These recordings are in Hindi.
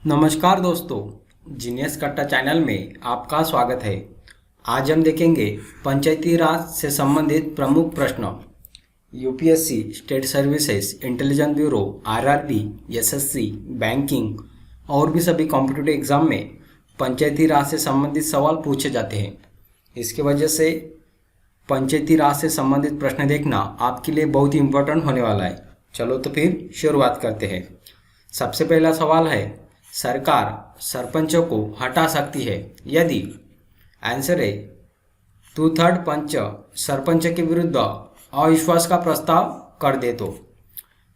नमस्कार दोस्तों, जीनियस कट्टा चैनल में आपका स्वागत है। आज हम देखेंगे पंचायती राज से संबंधित प्रमुख प्रश्न। UPSC, state services, intelligence bureau, RRB, SSC, banking और भी सभी कॉम्पिटिटिव एग्जाम में पंचायती राज से संबंधित सवाल पूछे जाते हैं। इसकी वजह से पंचायती राज से संबंधित प्रश्न देखना आपके लिए बहुत ही इम्पोर्टेंट होने वाला है। चलो तो फिर शुरुआत करते हैं। सबसे पहला सवाल है, सरकार सरपंचों को हटा सकती है यदि? आंसर है 2/3 पंच सरपंच के विरुद्ध अविश्वास का प्रस्ताव कर दे तो।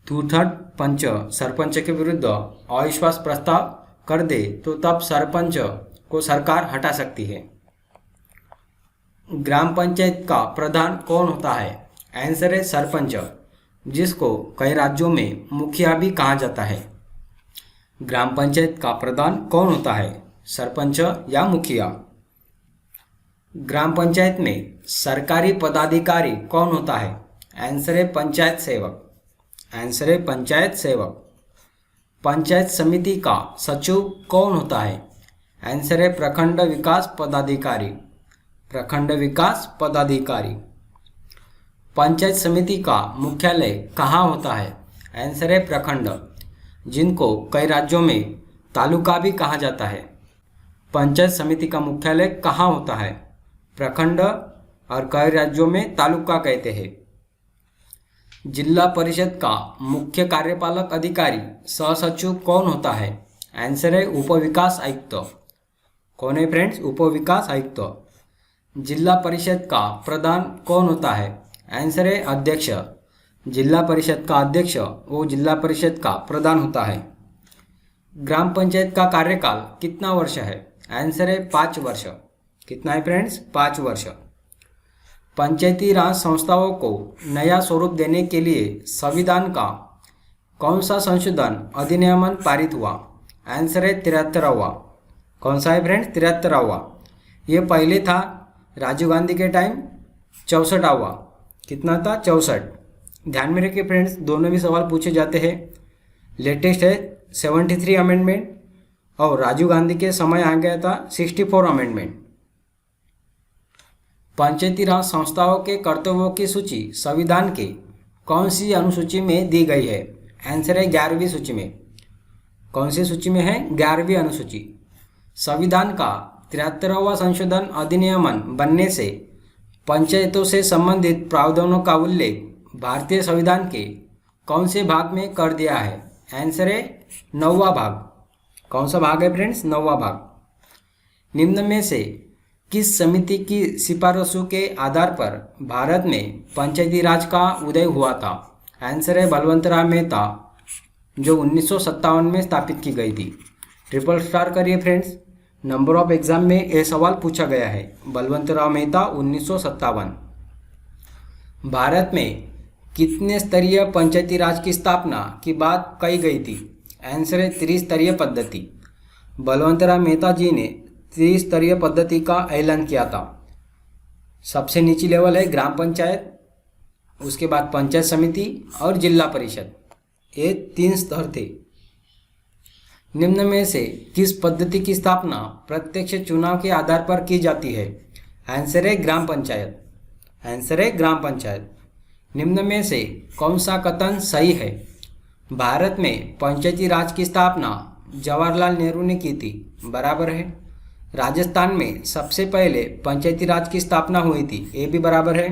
2/3 पंच सरपंच के विरुद्ध अविश्वास प्रस्ताव कर दे तो तब सरपंच को सरकार हटा सकती है। ग्राम पंचायत का प्रधान कौन होता है? आंसर है सरपंच, जिसको कई राज्यों में मुखिया भी कहा जाता है। ग्राम पंचायत का प्रधान कौन होता है? सरपंच या मुखिया। ग्राम पंचायत में सरकारी पदाधिकारी कौन होता है? आंसर है पंचायत सेवक। आंसर है पंचायत सेवक। पंचायत समिति का सचिव कौन होता है? आंसर है प्रखंड विकास पदाधिकारी। प्रखंड विकास पदाधिकारी। पंचायत समिति का मुख्यालय कहाँ होता है? आंसर है प्रखंड, जिनको कई राज्यों में तालुका भी कहा जाता है। पंचायत समिति का मुख्यालय कहाँ होता है? प्रखंड, और कई राज्यों में तालुका कहते हैं। जिला परिषद का मुख्य कार्यपालक अधिकारी सहसचिव कौन होता है? आंसर है उप विकास आयुक्त। कौन है फ्रेंड्स? उप विकास आयुक्त। जिला परिषद का प्रधान कौन होता है? आंसर है अध्यक्ष। जिला परिषद का अध्यक्ष वो जिला परिषद का प्रधान होता है। ग्राम पंचायत का कार्यकाल कितना वर्ष है? आंसर है 5 वर्ष। कितना है फ्रेंड्स? 5 वर्ष। पंचायती राज संस्थाओं को नया स्वरूप देने के लिए संविधान का कौन सा संशोधन अधिनियम पारित हुआ? आंसर है 73वां। कौन सा है फ्रेंड्स? 73वां। ये पहले था राजीव गांधी के टाइम 64वां। कितना था? 64। ध्यान में रखिए फ्रेंड्स, दोनों भी सवाल पूछे जाते हैं। लेटेस्ट है 73 अमेंडमेंट और राजीव गांधी के समय आ गया था 64 अमेंडमेंट। पंचायती राज संस्थाओं के कर्तव्यों की सूची संविधान के कौन सी अनुसूची में दी गई है? आंसर है 11वीं सूची में। कौन सी सूची में है? 11वीं अनुसूची। संविधान का 73वां संशोधन अधिनियम बनने से पंचायतों से संबंधित प्रावधानों का उल्लेख भारतीय संविधान के कौन से भाग में कर दिया है? आंसर है 9वां भाग। कौन सा भाग है फ्रेंड्स? 9वां भाग। निम्न में से किस समिति की सिफारिशों के आधार पर भारत में पंचायती राज का उदय हुआ था? आंसर है बलवंतराव मेहता, जो 1957 में स्थापित की गई थी। ट्रिपल स्टार करिए फ्रेंड्स, नंबर ऑफ एग्जाम में यह सवाल पूछा गया है। बलवंतराव मेहता 1957। भारत में कितने स्तरीय पंचायती राज की स्थापना की बात कही गई थी? आंसर है त्रिस्तरीय पद्धति। बलवंतराव मेहता जी ने त्रिस्तरीय पद्धति का ऐलान किया था। सबसे नीची लेवल है ग्राम पंचायत, उसके बाद पंचायत समिति और जिला परिषद। ये 3 स्तर थे। निम्न में से किस पद्धति की स्थापना प्रत्यक्ष चुनाव के आधार पर की जाती है? आंसर है ग्राम पंचायत। आंसर है ग्राम पंचायत। निम्न में से कौन सा कथन सही है? भारत में पंचायती राज की स्थापना जवाहरलाल नेहरू ने की थी। बराबर है। राजस्थान में सबसे पहले पंचायती राज की स्थापना हुई थी। ये भी बराबर है।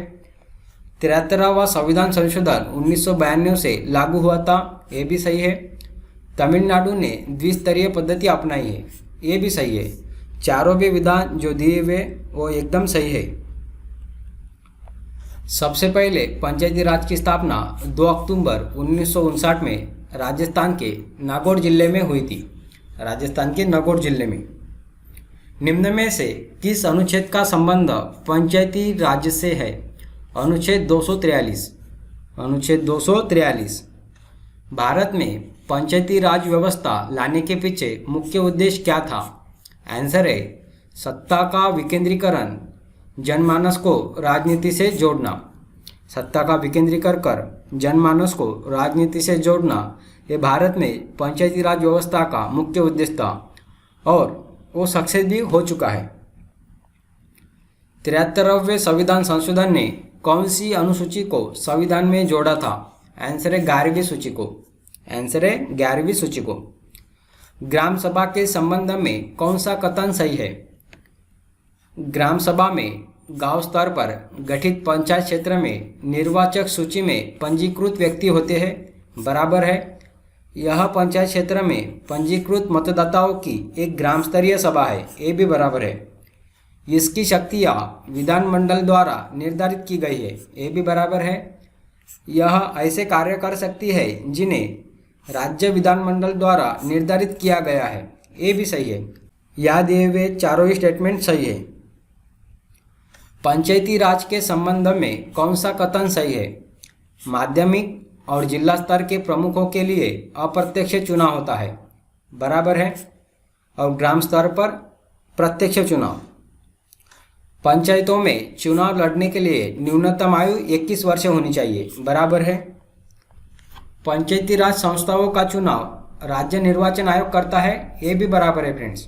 73वां संविधान संशोधन 1992 से लागू हुआ था। ये भी सही है। तमिलनाडु ने द्विस्तरीय पद्धति अपनाई है। ये भी सही है। चारों भी विधान जो दिए हुए वो एकदम सही है। सबसे पहले पंचायती राज की स्थापना 2 अक्टूबर 1959 में राजस्थान के नागौर जिले में हुई थी। राजस्थान के नागौर जिले में। निम्न में से किस अनुच्छेद का संबंध पंचायती राज से है? अनुच्छेद 243। अनुच्छेद 243। भारत में पंचायती राज व्यवस्था लाने के पीछे मुख्य उद्देश्य क्या था? आंसर है सत्ता का विकेंद्रीकरण, जनमानस को राजनीति से जोड़ना। सत्ता का विकेंद्रीकरण कर जनमानस को राजनीति से जोड़ना, ये भारत में पंचायती राज व्यवस्था का मुख्य उद्देश्य था और वो सक्सेस भी हो चुका है। 73वें संविधान संशोधन ने कौन सी अनुसूची को संविधान में जोड़ा था? आंसर है 11वीं सूची को। आंसर है 11वीं सूची को। ग्राम सभा के संबंध में कौन सा कथन सही है? ग्राम सभा में गांव स्तर पर गठित पंचायत क्षेत्र में निर्वाचक सूची में पंजीकृत व्यक्ति होते हैं, बराबर है। यह पंचायत क्षेत्र में पंजीकृत मतदाताओं की एक ग्राम स्तरीय सभा है, ये भी बराबर है। इसकी शक्तियाँ विधानमंडल द्वारा निर्धारित की गई है, ये भी बराबर है। यह ऐसे कार्य कर सकती है जिन्हें राज्य विधानमंडल द्वारा निर्धारित किया गया है, ये भी सही है। यह दिए हुए चारों ही स्टेटमेंट सही है। पंचायती राज के संबंध में कौन सा कथन सही है? माध्यमिक और जिला स्तर के प्रमुखों के लिए अप्रत्यक्ष चुनाव होता है, बराबर है। और ग्राम स्तर पर प्रत्यक्ष चुनाव। पंचायतों में चुनाव लड़ने के लिए न्यूनतम आयु 21 वर्ष होनी चाहिए, बराबर है। पंचायती राज संस्थाओं का चुनाव राज्य निर्वाचन आयोग करता है, ये भी बराबर है फ्रेंड्स।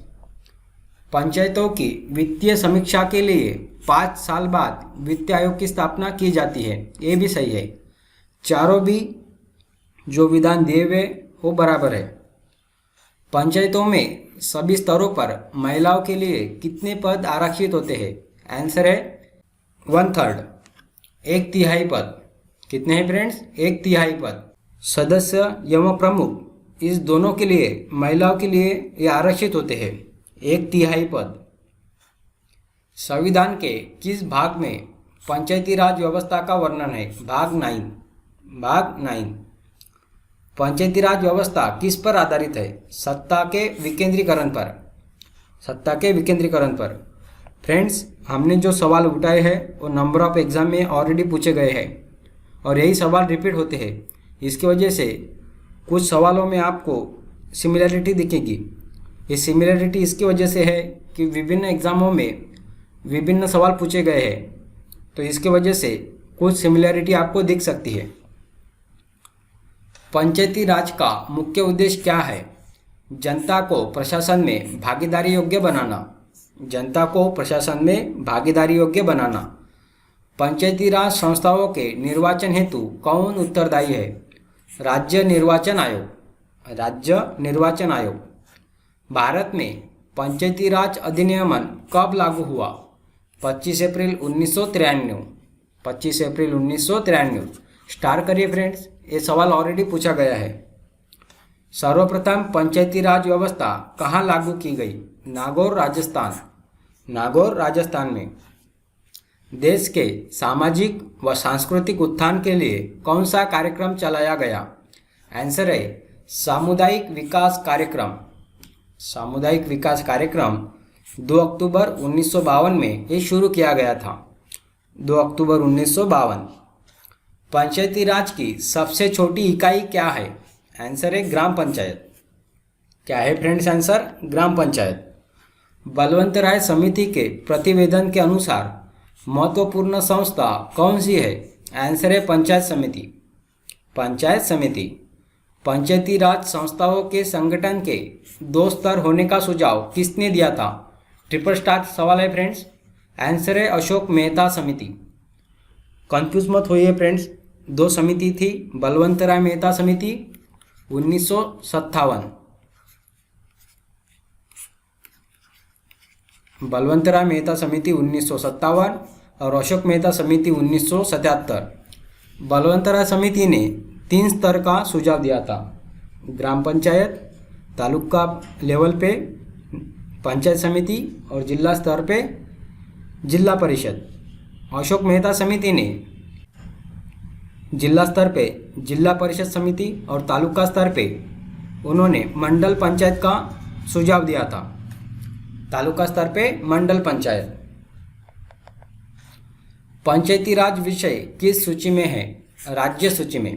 पंचायतों की वित्तीय समीक्षा के लिए 5 साल बाद वित्त आयोग की स्थापना की जाती है, ये भी सही है। चारों भी जो विधान दिए हुए वो बराबर है। पंचायतों में सभी स्तरों पर महिलाओं के लिए कितने पद आरक्षित होते हैं? आंसर है 1/3, 1/3 पद। कितने हैं फ्रेंड्स? 1/3 पद। सदस्य एवं प्रमुख इस दोनों के लिए, महिलाओं के लिए ये आरक्षित होते हैं, 1/3 पद। संविधान के किस भाग में पंचायती राज व्यवस्था का वर्णन है? भाग 9। भाग 9। पंचायती राज व्यवस्था किस पर आधारित है? सत्ता के विकेंद्रीकरण पर। सत्ता के विकेंद्रीकरण पर। फ्रेंड्स, हमने जो सवाल उठाए हैं वो नंबर ऑफ एग्जाम में ऑलरेडी पूछे गए हैं और यही सवाल रिपीट होते हैं। इसकी वजह से कुछ सवालों में आपको सिमिलरिटी दिखेगी। ये सिमिलरिटी इसकी वजह से है कि विभिन्न एग्जामों में विभिन्न सवाल पूछे गए हैं, तो इसकी वजह से कुछ सिमिलरिटी आपको दिख सकती है। पंचायती राज का मुख्य उद्देश्य क्या है? जनता को प्रशासन में भागीदारी योग्य बनाना। जनता को प्रशासन में भागीदारी योग्य बनाना। पंचायती राज संस्थाओं के निर्वाचन हेतु कौन उत्तरदायी है? राज्य निर्वाचन आयोग। राज्य निर्वाचन आयोग। भारत में पंचायती राज अधिनियमन कब लागू हुआ? 25 अप्रैल 1993। 25 अप्रैल 1993। स्टार करिए फ्रेंड्स, ये सवाल ऑलरेडी पूछा गया है। सर्वप्रथम पंचायती राज व्यवस्था कहाँ लागू की गई? नागौर, राजस्थान। नागौर, राजस्थान में। देश के सामाजिक व सांस्कृतिक उत्थान के लिए कौन सा कार्यक्रम चलाया गया? आंसर है सामुदायिक विकास कार्यक्रम। सामुदायिक विकास कार्यक्रम 2 अक्टूबर 1952 में ये शुरू किया गया था। 2 अक्टूबर 1952। पंचायती राज की सबसे छोटी इकाई क्या है? आंसर है ग्राम पंचायत। क्या है फ्रेंड्स आंसर? ग्राम पंचायत। बलवंतराय समिति के प्रतिवेदन के अनुसार महत्वपूर्ण संस्था कौन सी है? आंसर है पंचायत समिति। पंचायत समिति। पंचायती राज संस्थाओं के संगठन के 2 स्तर होने का सुझाव किसने दिया था? ट्रिपल स्टार सवाल है फ्रेंड्स। आंसर है अशोक मेहता समिति। कंफ्यूज मत होइए फ्रेंड्स, 2 समिति थी, बलवंतराय मेहता समिति 1957। बलवंतराय मेहता समिति 1957 और अशोक मेहता समिति 1977। बलवंतराय समिति ने 3 स्तर का सुझाव दिया था। ग्राम पंचायत, तालुका लेवल पे पंचायत समिति और जिला स्तर पे जिला परिषद। अशोक मेहता समिति ने जिला स्तर पे जिला परिषद समिति और तालुका स्तर पे उन्होंने मंडल पंचायत का सुझाव दिया था। तालुका स्तर पे मंडल पंचायत। पंचायती राज विषय किस सूची में है? राज्य सूची में।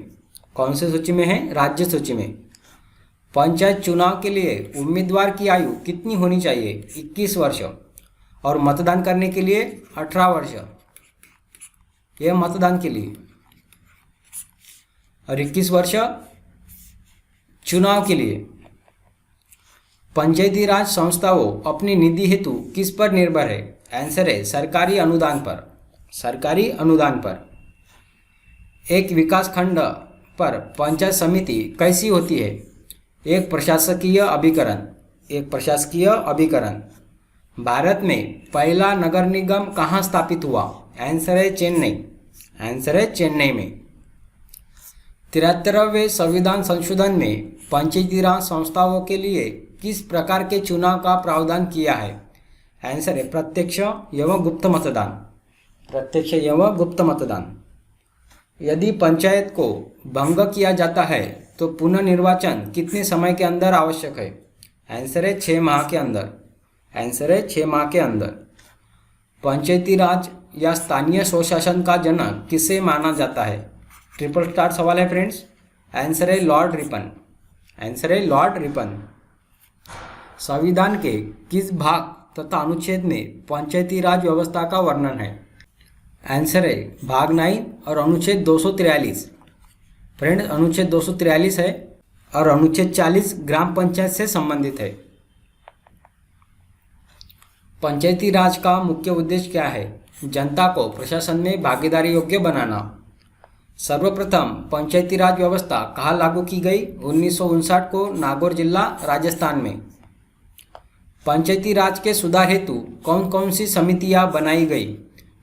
कौन से सूची में है? राज्य सूची में। पंचायत चुनाव के लिए उम्मीदवार की आयु कितनी होनी चाहिए? 21 वर्ष और मतदान करने के लिए 18 वर्ष। यह मतदान के लिए। और 21 वर्ष चुनाव के लिए। पंचायती राज संस्थाओं अपनी निधि हेतु किस पर निर्भर है? आंसर है सरकारी अनुदान पर। सरकारी अनुदान पर। एक विकास खंड पर पंचायत समिति कैसी होती है? एक प्रशासकीय अभिकरण। एक प्रशासकीय अभिकरण। भारत में पहला नगर निगम कहाँ स्थापित हुआ? आंसर है चेन्नई। आंसर है चेन्नई में। 73वें संविधान संशोधन में पंचायती राज संस्थाओं के लिए किस प्रकार के चुनाव का प्रावधान किया है? आंसर है प्रत्यक्ष एवं गुप्त मतदान। प्रत्यक्ष एवं गुप्त मतदान। यदि पंचायत को भंग किया जाता है तो पुनर्निर्वाचन कितने समय के अंदर आवश्यक है? आंसर है 6 माह के अंदर। आंसर है 6 माह के अंदर। पंचायती राज या स्थानीय स्वशासन का जनक किसे माना जाता है? ट्रिपल स्टार सवाल है फ्रेंड्स। आंसर है लॉर्ड रिपन। आंसर है लॉर्ड रिपन। संविधान के किस भाग तथा अनुच्छेद में पंचायती राज व्यवस्था का वर्णन है? आंसर है भाग 9 और अनुच्छेद 243। फ्रेंड्स अनुच्छेद 243 है और अनुच्छेद 40 ग्राम पंचायत से संबंधित है। पंचायती राज का मुख्य उद्देश्य क्या है? जनता को प्रशासन में भागीदारी योग्य बनाना। सर्वप्रथम पंचायती राज व्यवस्था कहाँ लागू की गई? 1959 को नागौर जिला राजस्थान में। पंचायती राज के सुधार हेतु कौन कौन सी समितियां बनाई गई?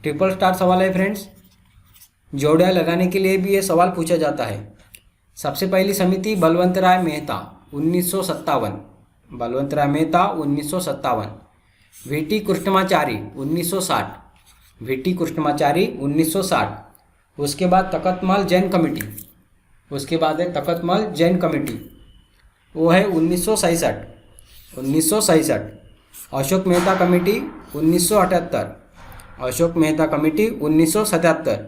ट्रिपल स्टार सवाल है फ्रेंड्स। जोड़ियां लगाने के लिए भी ये सवाल पूछा जाता है। सबसे पहली समिति बलवंतराय मेहता 1957। बलवंतराय मेहता 1957। वीटी कृष्णमाचारी 1960। वीटी कृष्णमाचारी 1960। उसके बाद तखतमल जैन कमेटी। उसके बाद है तखतमल जैन कमेटी, वो है 1967। 1967। अशोक मेहता कमेटी 1978। अशोक मेहता कमेटी 1977।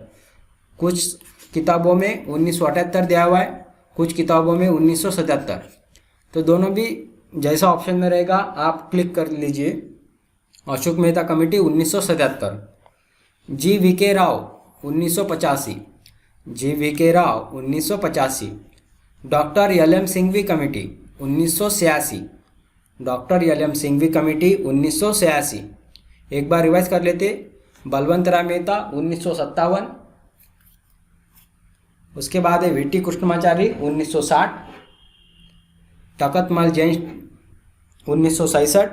कुछ किताबों में 1978 दिया हुआ है, कुछ किताबों में 1977। तो दोनों भी जैसा ऑप्शन में रहेगा आप क्लिक कर लीजिए। Ashok Mehta committee 1977। G V K Rao 1985। G V K Rao 1985। Doctor L M Singhvi committee 1986। Doctor L M Singhvi committee 1986। एक बार रिवाइज कर लेते। बलवंतराय मेहता 1957। उसके बाद है वीटी कृष्णमाचारी 1960। तखतमल जैन 1967।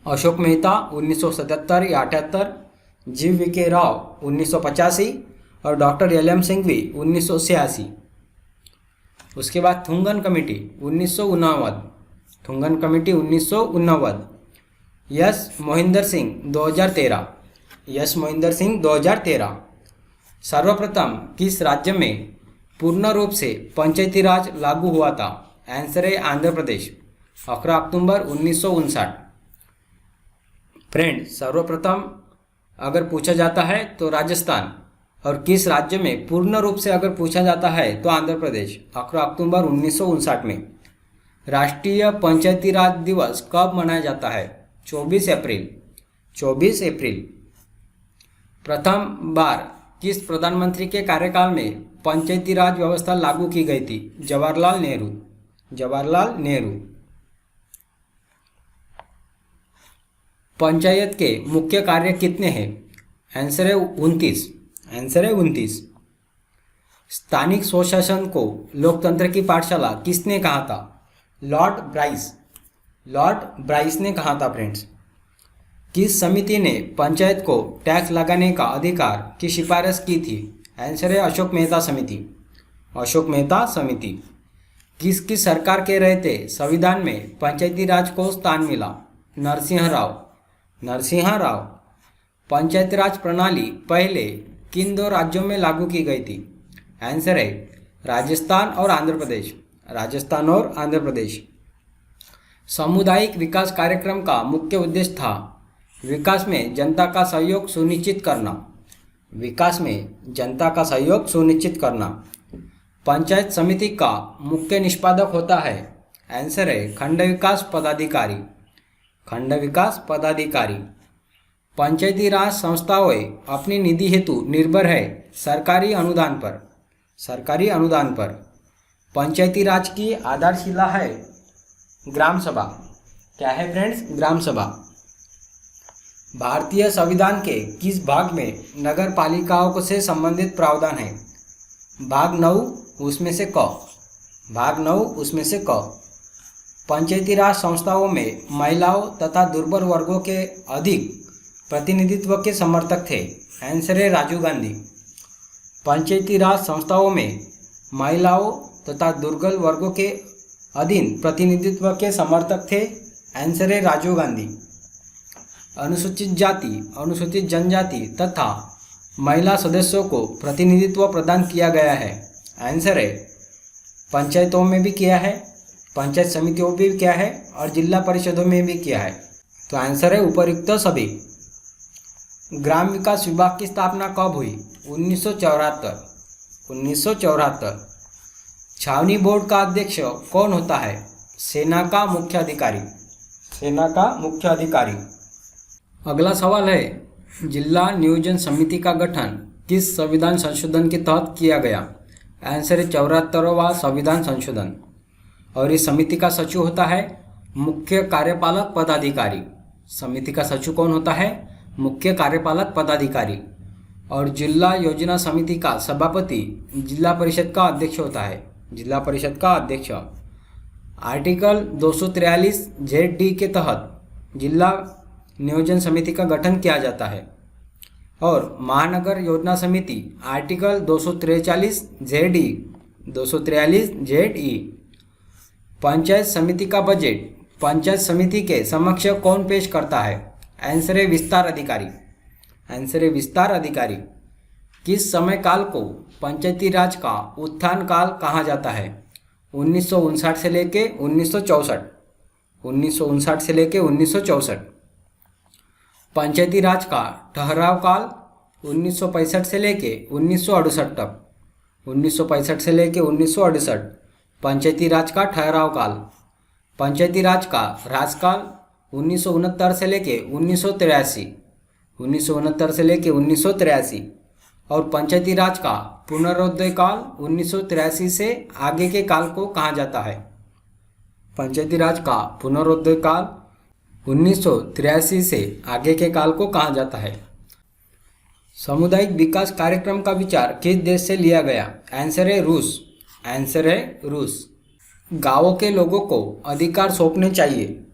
अशोक मेहता 1977 या 78। जी वी के राव 1985 और डॉक्टर एल एम सिंघवी 1986। उसके बाद Thungan committee 1989। Thungan committee 1989। S Mohinder Singh 2013। S Mohinder Singh 2013। सर्वप्रथम किस राज्य में पूर्ण रूप से पंचायती राज लागू हुआ था? आंसर है आंध्र प्रदेश, 11 अक्टूबर 1959। फ्रेंड सर्वप्रथम अगर पूछा जाता है तो राजस्थान, और किस राज्य में पूर्ण रूप से अगर पूछा जाता है तो आंध्र प्रदेश, 11 अक्टूबर 1959 में। राष्ट्रीय पंचायती राज दिवस कब मनाया जाता है? 24 अप्रैल। 24 अप्रैल। प्रथम बार किस प्रधानमंत्री के कार्यकाल में पंचायती राज व्यवस्था लागू की गई थी? जवाहरलाल नेहरू। जवाहरलाल नेहरू। पंचायत के मुख्य कार्य कितने हैं? आंसर है 29। आंसर है 29। स्थानिक स्वशासन को लोकतंत्र की पाठशाला किसने कहा था? Lord Bryce. लॉर्ड ब्राइस ने कहा था फ्रेंड्स। किस समिति ने पंचायत को टैक्स लगाने का अधिकार की सिफारिश की थी? आंसर है अशोक मेहता समिति। अशोक मेहता समिति। किसकी सरकार के रहते संविधान में पंचायती राज को स्थान मिला? नरसिंह राव। नरसिंह राव। पंचायती राज प्रणाली पहले किन दो राज्यों में लागू की गई थी? आंसर है राजस्थान और आंध्र प्रदेश। राजस्थान और आंध्र प्रदेश। सामुदायिक विकास कार्यक्रम का मुख्य उद्देश्य था विकास में जनता का सहयोग सुनिश्चित करना। विकास में जनता का सहयोग सुनिश्चित करना। पंचायत समिति का मुख्य निष्पादक होता है? आंसर है खंड विकास पदाधिकारी। खंड विकास पदाधिकारी। पंचायती राज संस्थाएं अपनी निधि हेतु निर्भर है सरकारी अनुदान पर। सरकारी अनुदान पर। पंचायती राज की आधारशिला है ग्राम सभा। क्या है फ्रेंड्स? ग्राम सभा। भारतीय संविधान के किस भाग में नगर पालिकाओं से संबंधित प्रावधान है? भाग 9 उसमें से क। भाग 9 उसमें से क। पंचायती राज संस्थाओं में महिलाओं तथा दुर्बल वर्गों के अधिक प्रतिनिधित्व के समर्थक थे। आंसर है राजीव गांधी। पंचायती राज संस्थाओं में महिलाओं तथा दुर्बल वर्गों के अधीन प्रतिनिधित्व के समर्थक थे। आंसर है राजीव गांधी। अनुसूचित जाति, अनुसूचित जनजाति तथा महिला सदस्यों को प्रतिनिधित्व प्रदान किया गया है। आंसर है पंचायतों में भी किया है, पंचायत समितियों में भी किया है और जिला परिषदों में भी किया है। तो आंसर है उपयुक्त सभी। ग्राम विकास विभाग की स्थापना कब हुई? 1974। छावनी बोर्ड का अध्यक्ष कौन होता है? सेना का मुख्य अधिकारी। सेना का मुख्य अधिकारी। अगला सवाल है, जिला नियोजन समिति का गठन किस संविधान संशोधन के तहत किया गया? आंसर है 74वां संविधान संशोधन। और इस समिति का सचिव होता है मुख्य कार्यपालक पदाधिकारी। समिति का सचिव कौन होता है? मुख्य कार्यपालक पदाधिकारी। और जिला योजना समिति का सभापति जिला परिषद का अध्यक्ष होता है। जिला परिषद का अध्यक्ष। आर्टिकल 243 ZD के तहत जिला नियोजन समिति का गठन किया जाता है। और महानगर योजना समिति आर्टिकल 243 ZE। पंचायत समिति का बजट पंचायत समिति के समक्ष कौन पेश करता है? आंसर है विस्तार अधिकारी। आंसर है विस्तार अधिकारी। किस समय काल को पंचायती राज का उत्थान काल कहा जाता है? 1959 से लेके 1964। 1959 से लेके 1964। पंचायती राज का ठहराव काल 1965 से लेके 1968 तक। 1965 से लेके 1968 पंचायती राज का ठहराव काल। पंचायती राज का राजकाल 1969 से लेके 1983। 1969 से लेके 1983। और पंचायती राज का पुनरोदय काल 1983 से आगे के काल को कहा जाता है? पंचायती राज का पुनरोदय काल 1983 से आगे के काल को कहा जाता है। सामुदायिक विकास कार्यक्रम का विचार किस देश से लिया गया? आंसर है रूस। आंसर है रूस। गांवों के लोगों को अधिकार सौंपने चाहिए,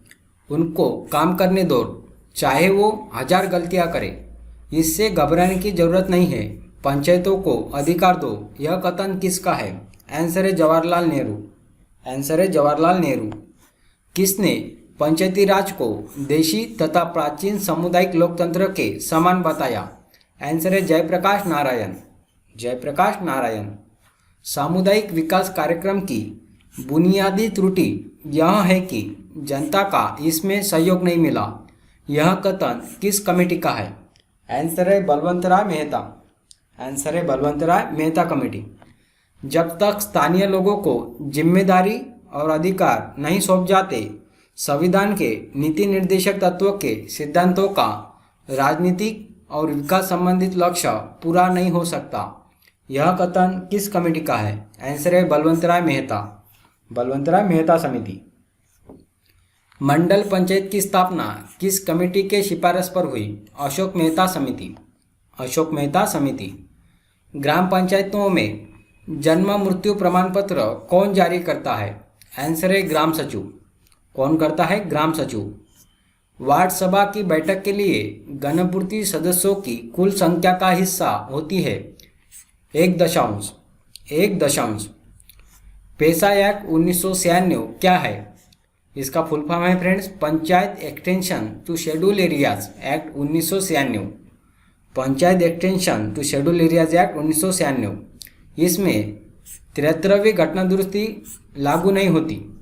उनको काम करने दो, चाहे वो 1000 गलतियां करें। इससे घबराने की जरूरत नहीं है, पंचायतों को अधिकार दो। यह कथन किसका है? आंसर है जवाहरलाल नेहरू। आंसर है जवाहरलाल नेहरू। किसने पंचायती राज को देशी तथा प्राचीन सामुदायिक लोकतंत्र के समान बताया? आंसर है जयप्रकाश नारायण। जयप्रकाश नारायण। सामुदायिक विकास कार्यक्रम की बुनियादी त्रुटि यह है कि जनता का इसमें सहयोग नहीं मिला। यह कथन किस कमेटी का है? आंसर है बलवंतराय मेहता। आंसर है बलवंतराय मेहता कमेटी। जब तक स्थानीय लोगों को जिम्मेदारी और अधिकार नहीं सौंप जाते, संविधान के नीति निर्देशक तत्वों के सिद्धांतों का राजनीतिक और विकास संबंधित लक्ष्य पूरा नहीं हो सकता। यह कथन किस कमेटी का है? आंसर है बलवंतराय मेहता। बलवंतराय मेहता समिति। मंडल पंचायत की स्थापना किस कमेटी के सिफारिश पर हुई? अशोक मेहता समिति। अशोक मेहता समिति। ग्राम पंचायतों में जन्म मृत्यु प्रमाण पत्र कौन जारी करता है? आंसर है ग्राम सचिव। कौन करता है? ग्राम सचिव। वार्ड सभा की बैठक के लिए गणपूर्ति सदस्यों की कुल संख्या का हिस्सा होती है 1.1। पैसा एक्ट 1996 क्या है? इसका फुल फॉर्म है friends panchayat extension to schedule areas act 1996। Panchayat extension to schedule areas act 1996। इसमें 73वीं घटना दुरुस्ती लागू नहीं होती।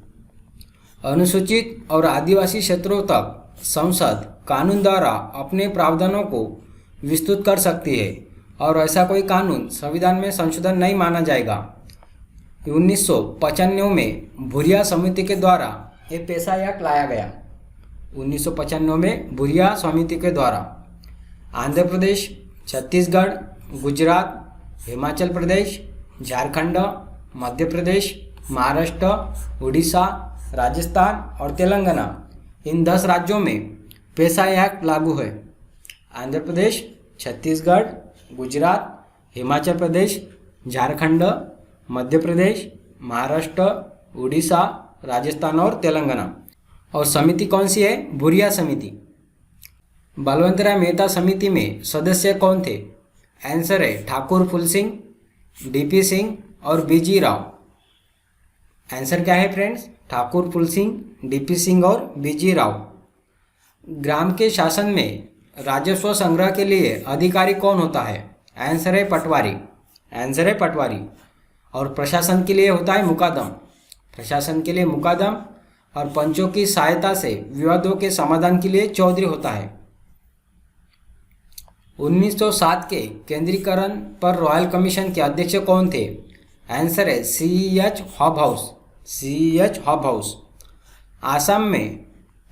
अनुसूचित और आदिवासी क्षेत्रों तक संसद कानून द्वारा अपने प्रावधानों को विस्तृत कर सकती है और ऐसा कोई कानून संविधान में संशोधन नहीं माना जाएगा। 1995 में भुरिया समिति के द्वारा ये पैसा एक्ट लाया गया। 1995 में भुरिया समिति के द्वारा। आंध्र प्रदेश, छत्तीसगढ़, गुजरात, हिमाचल प्रदेश, झारखंड, मध्य प्रदेश, महाराष्ट्र, उड़ीसा, राजस्थान और तेलंगाना, इन 10 राज्यों में पेसा एक्ट लागू है। आंध्र प्रदेश, छत्तीसगढ़, गुजरात, हिमाचल प्रदेश, झारखंड, मध्य प्रदेश, महाराष्ट्र, उड़ीसा, राजस्थान और तेलंगाना। और समिति कौन सी है? बुरिया समिति। बलवंतराय मेहता समिति में सदस्य कौन थे? आंसर है ठाकुर फूल सिंह, डीपी सिंह और बीजी राव। आंसर क्या है फ्रेंड्स? ठाकुर फूल सिंह, डीपी सिंह और बीजी राव। ग्राम के शासन में राजस्व संग्रह के लिए अधिकारी कौन होता है? आंसर है पटवारी। आंसर है पटवारी। और प्रशासन के लिए होता है मुकादम। प्रशासन के लिए मुकादम और पंचों की सहायता से विवादों के समाधान के लिए चौधरी होता है। 1907 के केंद्रीकरण पर रॉयल कमीशन के अध्यक्ष कौन थे? आंसर है CEH Hobhouse. CEH Hobhouse. Assam में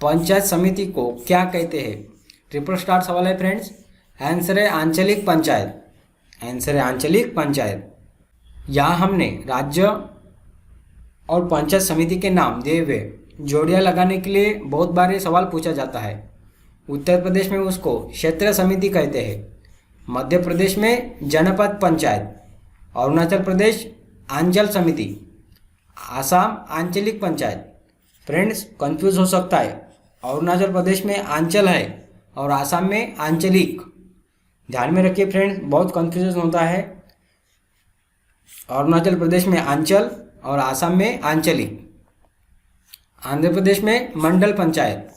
पंचायत समिति को क्या कहते हैं? ट्रिपल स्टार सवाल है फ्रेंड्स। आंसर है आंचलिक पंचायत। आंसर है आंचलिक पंचायत। यहाँ हमने राज्य और पंचायत समिति के नाम दिए हुए जोड़ियाँ लगाने के लिए बहुत बार ये सवाल पूछा जाता है। उत्तर प्रदेश में उसको क्षेत्र समिति कहते हैं, मध्य प्रदेश में जनपद पंचायत, अरुणाचल प्रदेश आंचल समिति, आसाम आंचलिक पंचायत। फ्रेंड्स कंफ्यूज हो सकता है, अरुणाचल प्रदेश में आंचल है और आसाम में आंचलिक। ध्यान में रखिए फ्रेंड्स, बहुत कंफ्यूजन होता है। अरुणाचल प्रदेश में आंचल और आसाम में आंचलिक। आंध्र प्रदेश में मंडल पंचायत,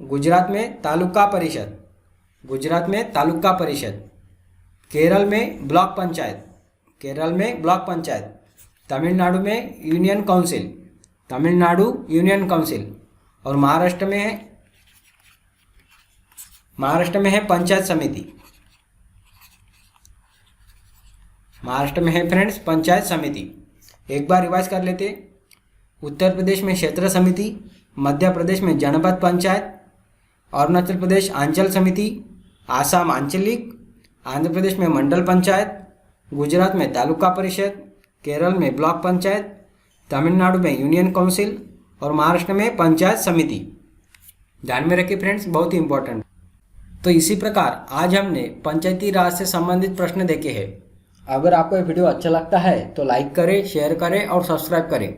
गुजरात में तालुका परिषद, गुजरात में तालुका परिषद। केरल में ब्लॉक पंचायत, केरल में ब्लॉक पंचायत। तमिलनाडु में union council, Tamil Nadu union council. और महाराष्ट्र में है पंचायत समिति। महाराष्ट्र में है फ्रेंड्स पंचायत समिति। एक बार रिवाइज कर लेते। उत्तर प्रदेश में क्षेत्र समिति, मध्य प्रदेश में जनपद पंचायत, अरुणाचल प्रदेश आंचल समिति, आसाम आंचलिक, आंध्र प्रदेश में मंडल पंचायत, गुजरात में तालुका परिषद, केरल में ब्लॉक पंचायत, तमिलनाडु में यूनियन काउंसिल और महाराष्ट्र में पंचायत समिति। ध्यान में रखिए फ्रेंड्स, बहुत ही इंपॉर्टेंट। तो इसी प्रकार आज हमने पंचायती राज से संबंधित प्रश्न देखे हैं। अगर आपको ये वीडियो अच्छा लगता है तो लाइक करें, शेयर करें और सब्सक्राइब करें।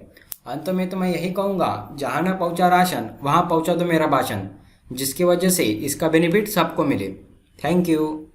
अंत में तो मैं यही कहूँगा, जहाँ ना पहुँचा राशन वहाँ पहुँचा दो मेरा भाषण, जिसकी वजह से इसका बेनिफिट सबको मिले। Thank you.